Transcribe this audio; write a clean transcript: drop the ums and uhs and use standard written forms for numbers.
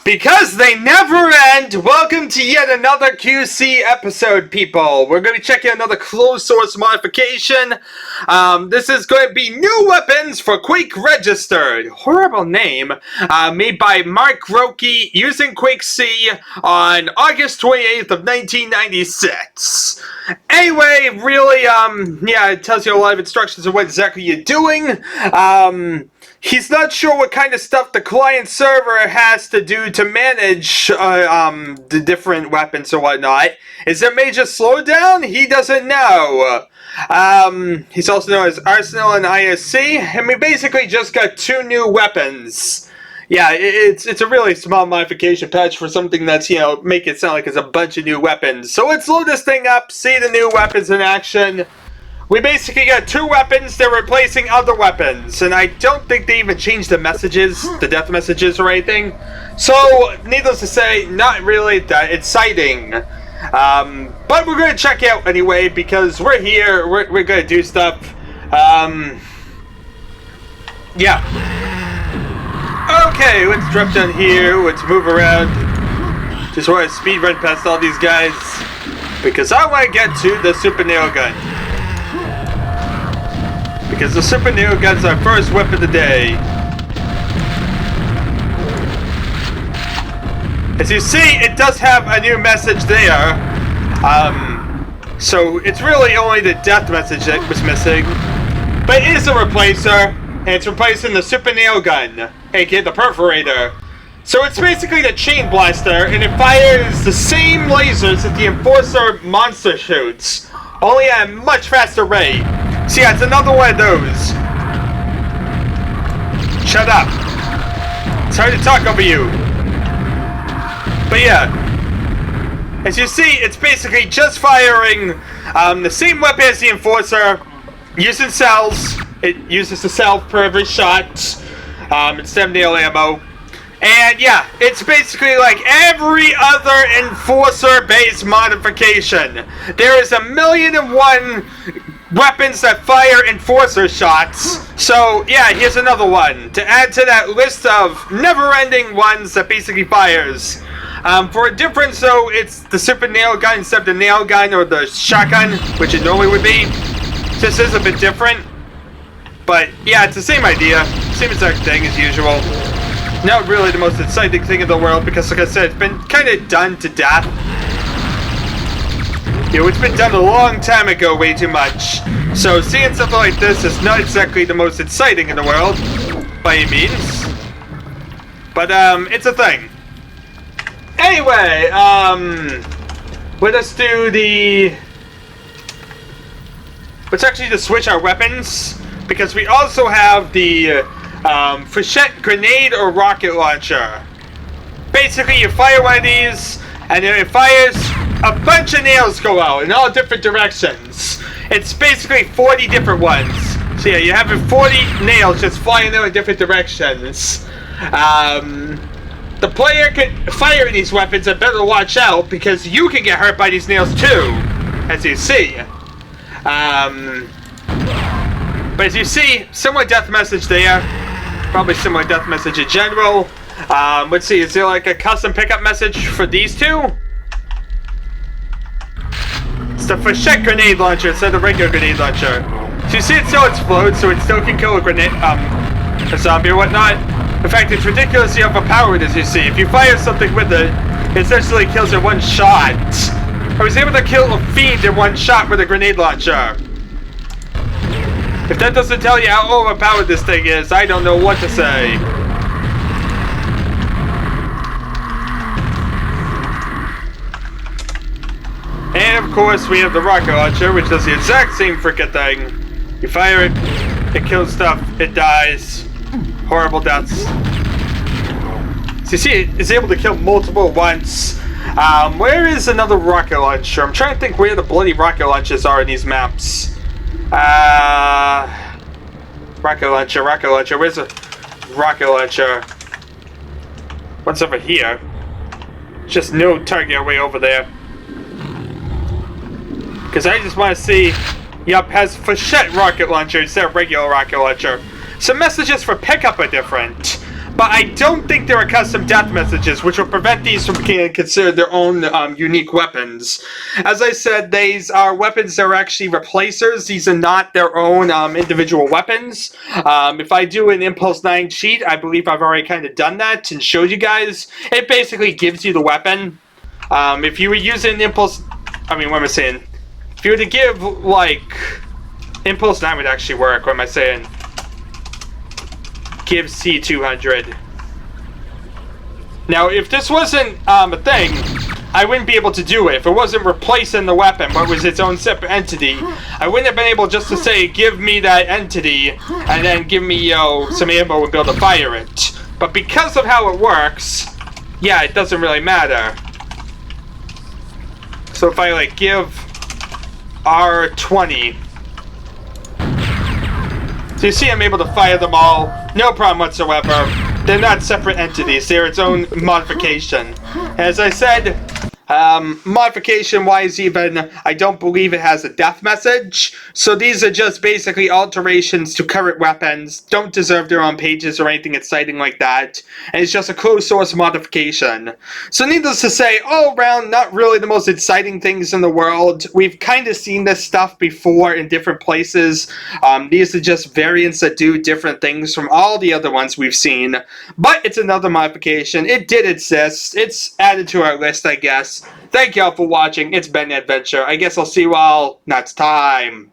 Because they never end, welcome to yet another QC episode, people. We're going to be checking another closed source modification. This is going to be new weapons for Quake Registered. Horrible name. Made by Mark Roki using Quake C on August 28th of 1996. Anyway, really, yeah, it tells you a lot of instructions on what exactly you're doing. He's not sure what kind of stuff the client server has to do to manage the different weapons or whatnot. Is there major slowdown? He doesn't know. He's also known as Arsenal and ISC, and we basically just got 2 new weapons. Yeah, it's a really small modification patch for something that's, you know, make it sound like it's a bunch of new weapons. So let's load this thing up, see the new weapons in action. We basically got 2 weapons, they're replacing other weapons, and I don't think they even changed the messages, the death messages or anything. So, needless to say, not really that exciting. But we're going to check out anyway, because we're here, we're going to do stuff. Yeah. Okay, let's drop down here, let's move around. Just want to speed run past all these guys, because I want to get to the super nail gun. Because the super nail gun's our first weapon of the day. As you see, it does have a new message there. So it's really only the death message that was missing. But it is a replacer, and it's replacing the super nail gun, aka the perforator. So it's basically the chain blaster, and it fires the same lasers that the Enforcer monster shoots, only at a much faster rate. So yeah, it's another one of those. Shut up. It's hard to talk over you. But yeah, as you see, it's basically just firing the same weapon as the Enforcer, using cells. It uses a cell per every shot, instead of nail ammo. And yeah, it's basically like every other Enforcer-based modification. There is 1,000,001 weapons that fire Enforcer shots. So yeah, here's another one to add to that list of never-ending ones that basically fires. For a difference though, it's the super nail gun instead of the nail gun or the shotgun, which it normally would be. This is a bit different. But yeah, it's the same idea, same exact thing as usual. Not really the most exciting thing in the world because, like I said, it's been kind of done to death. You know, it's been done a long time ago, way too much. So seeing something like this is not exactly the most exciting in the world, by any means. But, it's a thing. Anyway, let us do the... Let's actually just switch our weapons, because we also have the, Frechette grenade or rocket launcher. Basically, you fire one of these, and then it fires... a bunch of nails go out in all different directions. It's basically 40 different ones. So yeah, you're having 40 nails just flying out in different directions. The player can fire these weapons and better watch out because you can get hurt by these nails too, as you see. But as you see, similar death message there. Probably similar death message in general. Let's see, is there like a custom pickup message for these two? It's the Frechette grenade launcher instead of the regular grenade launcher. So you see it still explodes, so it still can kill a grenade, a zombie or whatnot. In fact, it's ridiculously overpowered as you see. If you fire something with it, it essentially kills in one shot. I was able to kill a fiend in one shot with a grenade launcher. If that doesn't tell you how overpowered this thing is, I don't know what to say. And of course we have the rocket launcher, which does the exact same freaking thing. You fire it, it kills stuff, it dies. Horrible deaths. So you see, it's able to kill multiple at once. Where is another rocket launcher? I'm trying to think where the bloody rocket launchers are in these maps. Rocket launcher, where's the rocket launcher? What's over here? Just no target way over there. Because I just want to see, yup, has Frechette rocket launcher instead of regular rocket launcher. Some messages for pickup are different. but I don't think there are custom death messages, which will prevent these from being considered their own unique weapons. As I said, these are weapons that are actually replacers. These are not their own individual weapons. If I do an Impulse 9 cheat, I believe I've already kind of done that and showed you guys. It basically gives you the weapon. If you were using Impulse... I mean, what am I saying? If you were to give, like... Impulse 9 would actually work. What am I saying? Give C200. Now, if this wasn't a thing, I wouldn't be able to do it. If it wasn't replacing the weapon, but was its own separate entity, I wouldn't have been able just to say, give me that entity, and then give me, some ammo and be able to fire it. But because of how it works, yeah, it doesn't really matter. So if I, like, give R20... So you see I'm able to fire them all, no problem whatsoever. They're not separate entities, they're its own modification. As I said, modification-wise even, I don't believe it has a death message. So these are just basically alterations to current weapons, don't deserve their own pages or anything exciting like that. And it's just a closed source modification. So needless to say, all around, not really the most exciting things in the world. We've kind of seen this stuff before in different places. These are just variants that do different things from all the other ones we've seen. But it's another modification. It did exist. It's added to our list, I guess. Thank y'all for watching. It's been an adventure. I guess I'll see you all next time.